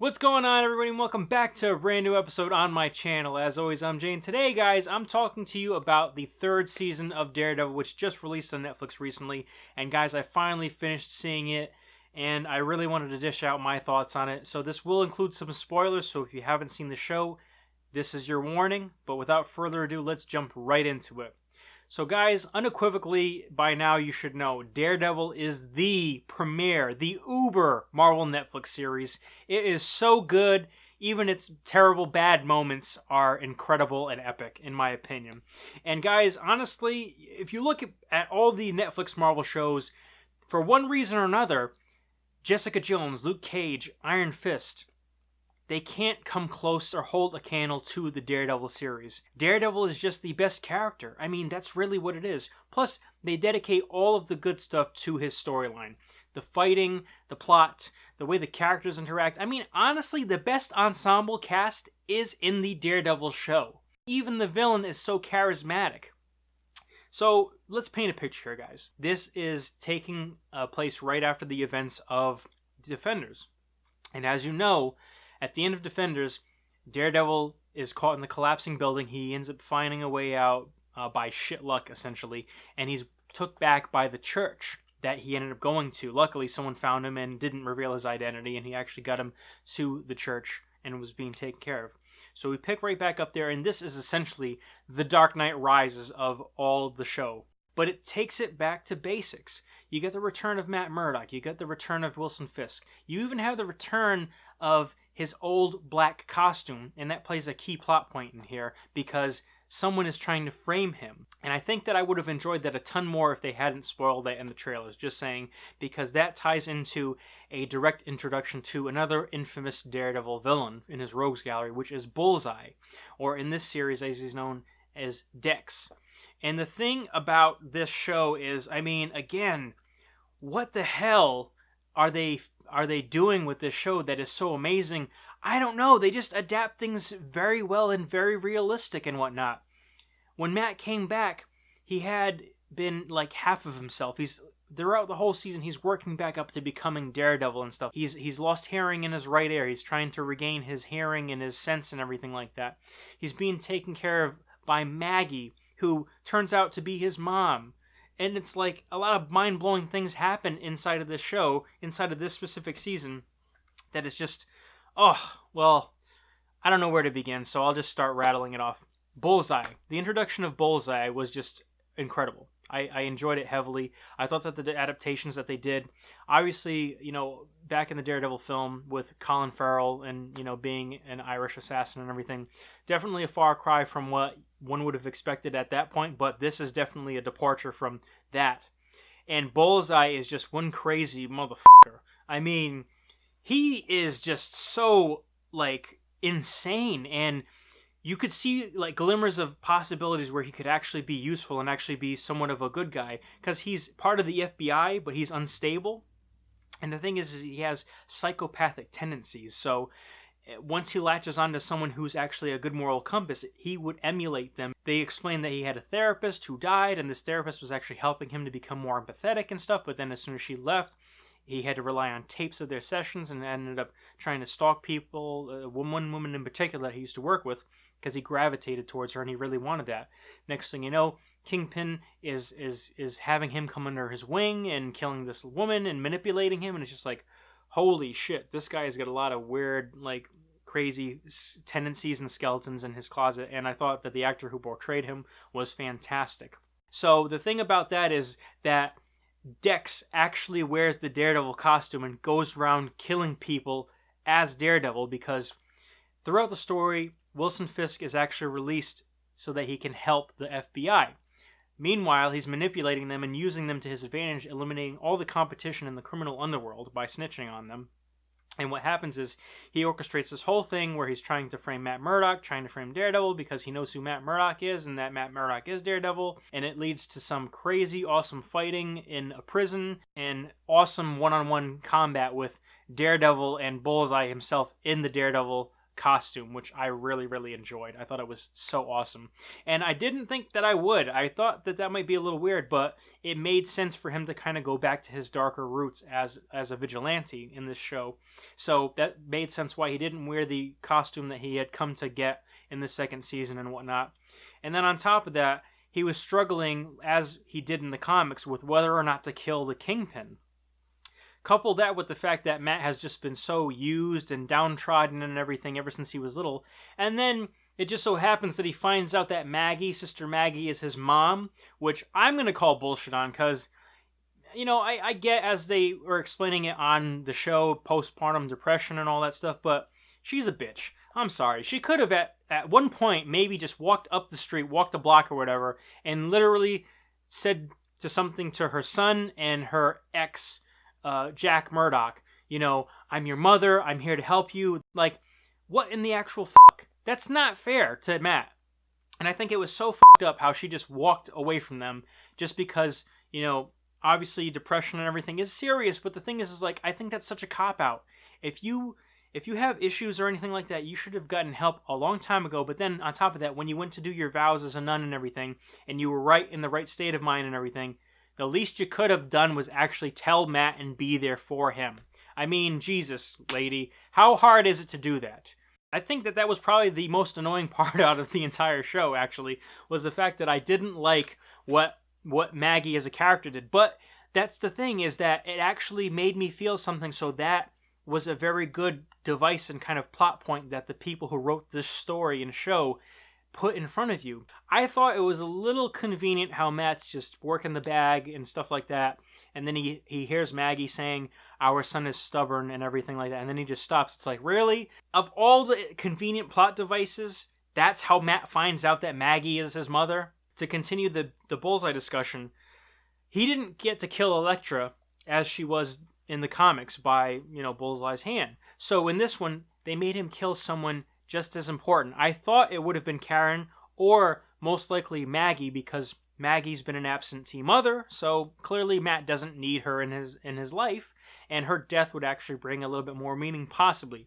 What's going on, everybody, and welcome back to a brand new episode on my channel. As always, I'm Jane. Today, guys, I'm talking to you about the third season of Daredevil, which just released on Netflix recently. And guys, I finally finished seeing it, and I really wanted to dish out my thoughts on it. So this will include some spoilers, so if you haven't seen the show, this is your warning. But without further ado, let's jump right into it. So guys, unequivocally, by now you should know, Daredevil is the premier, the uber Marvel Netflix series. It is so good, even its terrible bad moments are incredible and epic, in my opinion. And guys, honestly, if you look at all the Netflix Marvel shows, for one reason or another, Jessica Jones, Luke Cage, Iron Fist, they can't come close or hold a candle to the Daredevil series. Daredevil is just the best character. I mean, that's really what it is. Plus, they dedicate all of the good stuff to his storyline. The fighting, the plot, the way the characters interact. I mean, honestly, the best ensemble cast is in the Daredevil show. Even the villain is so charismatic. So, let's paint a picture here, guys. This is taking place right after the events of Defenders. And as you know, at the end of Defenders, Daredevil is caught in the collapsing building. He ends up finding a way out by shit luck, essentially. And he's took back by the church that he ended up going to. Luckily, someone found him and didn't reveal his identity, and he actually got him to the church and was being taken care of. So we pick right back up there, and this is essentially the Dark Knight Rises of all the show. But it takes it back to basics. You get the return of Matt Murdock. You get the return of Wilson Fisk. You even have the return of his old black costume, and that plays a key plot point in here because someone is trying to frame him. And I think that I would have enjoyed that a ton more if they hadn't spoiled that in the trailers, just saying, because that ties into a direct introduction to another infamous Daredevil villain in his rogues gallery, which is Bullseye, or in this series as he's known as Dex. And the thing about this show is, I mean, again, what the hell are they doing with this show that is so amazing? I don't know. They just adapt things very well and very realistic and whatnot. When Matt came back, he had been like half of himself. Throughout the whole season, he's working back up to becoming Daredevil and stuff. He's lost hearing in his right ear. He's trying to regain his hearing and his sense and everything like that. He's being taken care of by Maggie, who turns out to be his mom. And it's like a lot of mind-blowing things happen inside of this show, inside of this specific season, that is just, oh, well, I don't know where to begin, so I'll just start rattling it off. Bullseye. The introduction of Bullseye was just incredible. I enjoyed it heavily. I thought that the adaptations that they did, obviously, you know, back in the Daredevil film with Colin Farrell and, you know, being an Irish assassin and everything, definitely a far cry from what one would have expected at that point, but this is definitely a departure from that. And Bullseye is just one crazy motherfucker. I mean, he is just so, like, insane, and you could see like glimmers of possibilities where he could actually be useful and actually be somewhat of a good guy, because he's part of the FBI, but he's unstable. And the thing is he has psychopathic tendencies, so once he latches onto someone who's actually a good moral compass, he would emulate them. They explained that he had a therapist who died, and this therapist was actually helping him to become more empathetic and stuff, but then as soon as she left, he had to rely on tapes of their sessions and ended up trying to stalk people, one woman in particular that he used to work with, because he gravitated towards her and he really wanted that. Next thing you know, Kingpin is having him come under his wing and killing this woman and manipulating him, and it's just like, holy shit, this guy has got a lot of weird, like, crazy tendencies and skeletons in his closet, and I thought that the actor who portrayed him was fantastic. So the thing about that is that Dex actually wears the Daredevil costume and goes around killing people as Daredevil, because throughout the story, Wilson Fisk is actually released so that he can help the FBI. Meanwhile, he's manipulating them and using them to his advantage, eliminating all the competition in the criminal underworld by snitching on them. And what happens is he orchestrates this whole thing where he's trying to frame Matt Murdock, trying to frame Daredevil, because he knows who Matt Murdock is and that Matt Murdock is Daredevil. And it leads to some crazy, awesome fighting in a prison and awesome one-on-one combat with Daredevil and Bullseye himself in the Daredevil costume, which I really, really enjoyed. I thought it was so awesome. And I didn't think that I would. I thought that that might be a little weird, but it made sense for him to kind of go back to his darker roots as a vigilante in this show. So that made sense why he didn't wear the costume that he had come to get in the second season and whatnot. And then on top of that, he was struggling, as he did in the comics, with whether or not to kill the Kingpin. Couple that with the fact that Matt has just been so used and downtrodden and everything ever since he was little. And then it just so happens that he finds out that Maggie, Sister Maggie, is his mom, which I'm going to call bullshit on because, you know, I get, as they were explaining it on the show, postpartum depression and all that stuff, but she's a bitch. I'm sorry. She could have at one point maybe just walked up the street, walked a block or whatever, and literally said something to her son and her ex, Jack Murdoch. You know, I'm your mother. I'm here to help you. Like, what in the actual fuck? That's not fair to Matt. And I think it was so fucked up how she just walked away from them just because, you know, obviously depression and everything is serious. But the thing is like, I think that's such a cop-out. If you have issues or anything like that, you should have gotten help a long time ago. But then on top of that, when you went to do your vows as a nun and everything, and you were right in the right state of mind and everything, the least you could have done was actually tell Matt and be there for him. I mean, Jesus, lady, how hard is it to do that? I think that was probably the most annoying part out of the entire show, actually, was the fact that I didn't like what Maggie as a character did. But that's the thing, is that it actually made me feel something, so that was a very good device and kind of plot point that the people who wrote this story and show put in front of you. I thought it was a little convenient how Matt's just working the bag and stuff like that, and then he hears Maggie saying, our son is stubborn and everything like that, and then he just stops. It's like, really? Of all the convenient plot devices, that's how Matt finds out that Maggie is his mother? To continue the Bullseye discussion, he didn't get to kill Elektra as she was in the comics by, you know, Bullseye's hand. So in this one, they made him kill someone just as important. I thought it would have been Karen or most likely Maggie, because Maggie's been an absentee mother, so clearly Matt doesn't need her in his life, and her death would actually bring a little bit more meaning, possibly.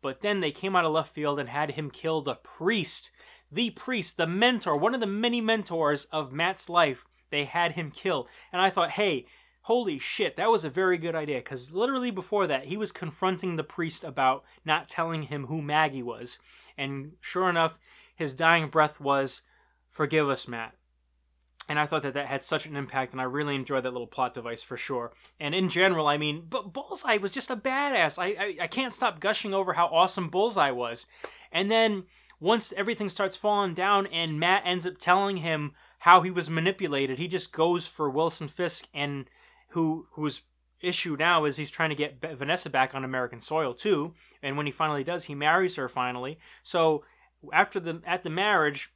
But then they came out of left field and had him kill the priest, the mentor, one of the many mentors of Matt's life. They had him kill, and I thought, hey, holy shit, that was a very good idea, because literally before that, he was confronting the priest about not telling him who Maggie was. And sure enough, his dying breath was, forgive us, Matt. And I thought that had such an impact, and I really enjoyed that little plot device for sure. And in general, I mean, but Bullseye was just a badass. I can't stop gushing over how awesome Bullseye was. And then once everything starts falling down and Matt ends up telling him how he was manipulated, he just goes for Wilson Fisk, and whose issue now is he's trying to get Vanessa back on American soil too. And when he finally does, he marries her finally. So at the marriage,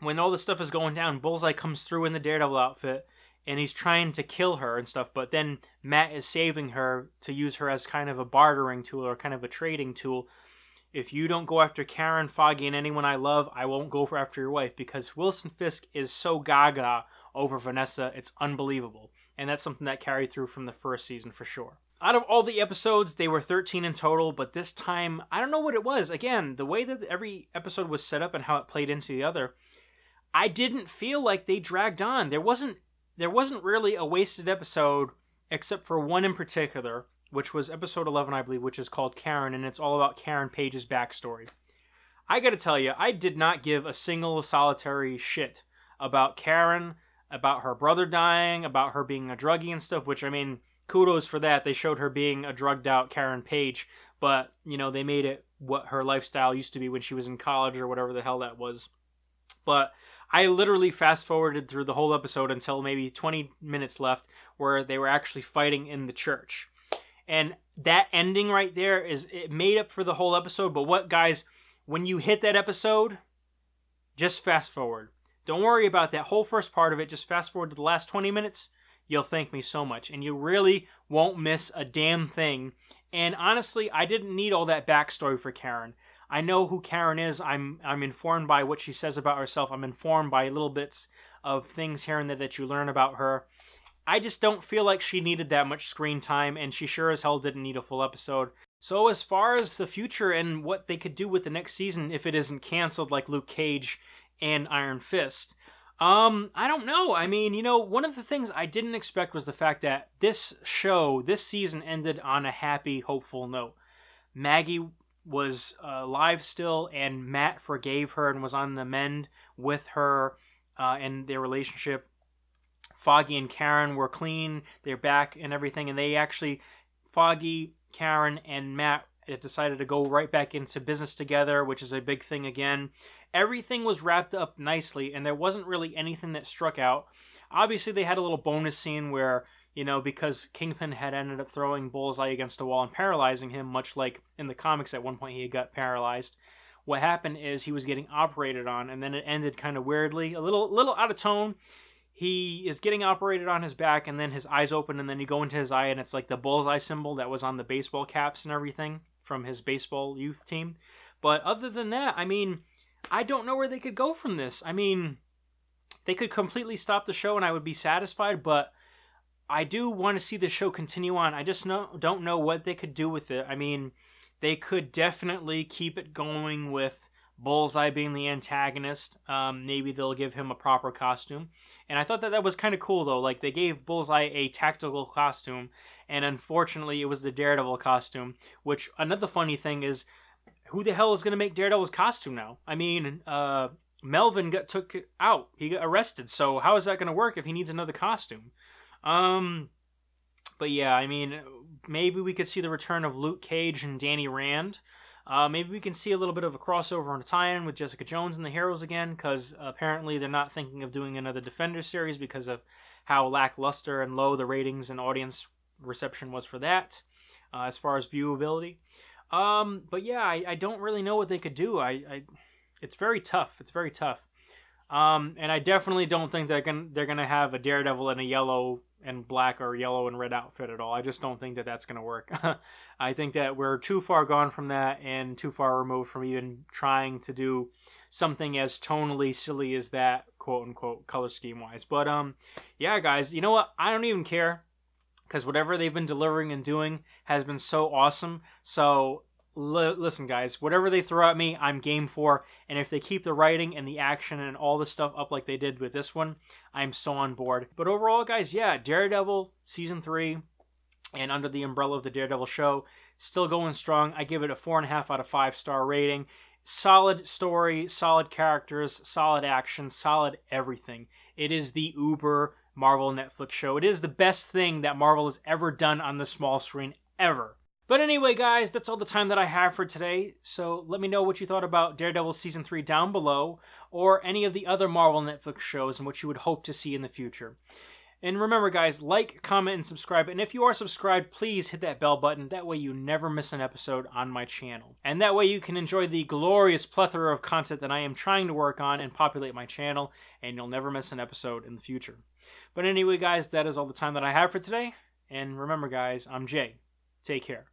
when all this stuff is going down, Bullseye comes through in the Daredevil outfit, and he's trying to kill her and stuff, but then Matt is saving her to use her as kind of a bartering tool or kind of a trading tool. If you don't go after Karen, Foggy, and anyone I love, I won't go after your wife, because Wilson Fisk is so gaga over Vanessa, it's unbelievable. And that's something that carried through from the first season for sure. Out of all the episodes, they were 13 in total, but this time, I don't know what it was. Again, the way that every episode was set up and how it played into the other, I didn't feel like they dragged on. There wasn't really a wasted episode, except for one in particular, which was episode 11, I believe, which is called Karen, and it's all about Karen Page's backstory. I gotta tell you, I did not give a single solitary shit about Karen, about her brother dying, about her being a druggie and stuff, which, I mean, kudos for that. They showed her being a drugged out Karen Page, but, you know, they made it what her lifestyle used to be when she was in college or whatever the hell that was. But I literally fast forwarded through the whole episode until maybe 20 minutes left where they were actually fighting in the church. And that ending right there it made up for the whole episode. But what, guys, when you hit that episode, just fast forward. Don't worry about that whole first part of it. Just fast forward to the last 20 minutes. You'll thank me so much. And you really won't miss a damn thing. And honestly, I didn't need all that backstory for Karen. I know who Karen is. I'm informed by what she says about herself. I'm informed by little bits of things here and there that you learn about her. I just don't feel like she needed that much screen time, and she sure as hell didn't need a full episode. So as far as the future and what they could do with the next season if it isn't canceled like Luke Cage and Iron Fist, I don't know. I mean, one of the things I didn't expect was the fact that this show, this season ended on a happy, hopeful note. Maggie was alive still, and Matt forgave her and was on the mend with her and their relationship. Foggy and Karen were clean, they're back and everything, and they actually, Foggy, Karen, and Matt decided to go right back into business together, which is a big thing again. Everything was wrapped up nicely, and there wasn't really anything that struck out. Obviously, they had a little bonus scene where, because Kingpin had ended up throwing Bullseye against a wall and paralyzing him, much like in the comics at one point he got paralyzed. What happened is he was getting operated on, and then it ended kind of weirdly, a little out of tone. He is getting operated on his back, and then his eyes open, and then you go into his eye, and it's like the bullseye symbol that was on the baseball caps and everything from his baseball youth team. But other than that, I mean, I don't know where they could go from this. I mean, they could completely stop the show, and I would be satisfied, but I do want to see the show continue on. I just don't know what they could do with it. I mean, they could definitely keep it going with Bullseye being the antagonist. Maybe they'll give him a proper costume. And I thought that was kind of cool, though. Like, they gave Bullseye a tactical costume, and unfortunately, it was the Daredevil costume, which, another funny thing is, who the hell is going to make Daredevil's costume now? I mean, Melvin took out. He got arrested, so how is that going to work if he needs another costume? But yeah, I mean, maybe we could see the return of Luke Cage and Danny Rand. Maybe we can see a little bit of a crossover and a tie-in with Jessica Jones and the Heroes again, because apparently they're not thinking of doing another Defender series because of how lackluster and low the ratings and audience reception was for that, as far as viewability. But yeah, I don't really know what they could do. It's very tough. It's very tough. And I definitely don't think they're gonna have a Daredevil in a yellow and black or yellow and red outfit at all. I just don't think that that's gonna work. I think that we're too far gone from that and too far removed from even trying to do something as tonally silly as that, quote unquote, color scheme wise. But yeah, guys, you know what? I don't even care, because whatever they've been delivering and doing has been so awesome. So listen, guys, whatever they throw at me, I'm game for. And if they keep the writing and the action and all the stuff up like they did with this one, I'm so on board. But overall, guys, yeah, Daredevil Season 3, and under the umbrella of the Daredevil show, still going strong. I give it a 4.5 out of 5-star rating. Solid story, solid characters, solid action, solid everything. It is the uber Marvel Netflix show. It is the best thing that Marvel has ever done on the small screen, ever. But anyway, guys, that's all the time that I have for today. So let me know what you thought about Daredevil Season 3 down below, or any of the other Marvel Netflix shows and what you would hope to see in the future. And remember, guys, like, comment, and subscribe. And if you are subscribed, please hit that bell button. That way you never miss an episode on my channel. And that way you can enjoy the glorious plethora of content that I am trying to work on and populate my channel, and you'll never miss an episode in the future. But anyway, guys, that is all the time that I have for today. And remember, guys, I'm Jay. Take care.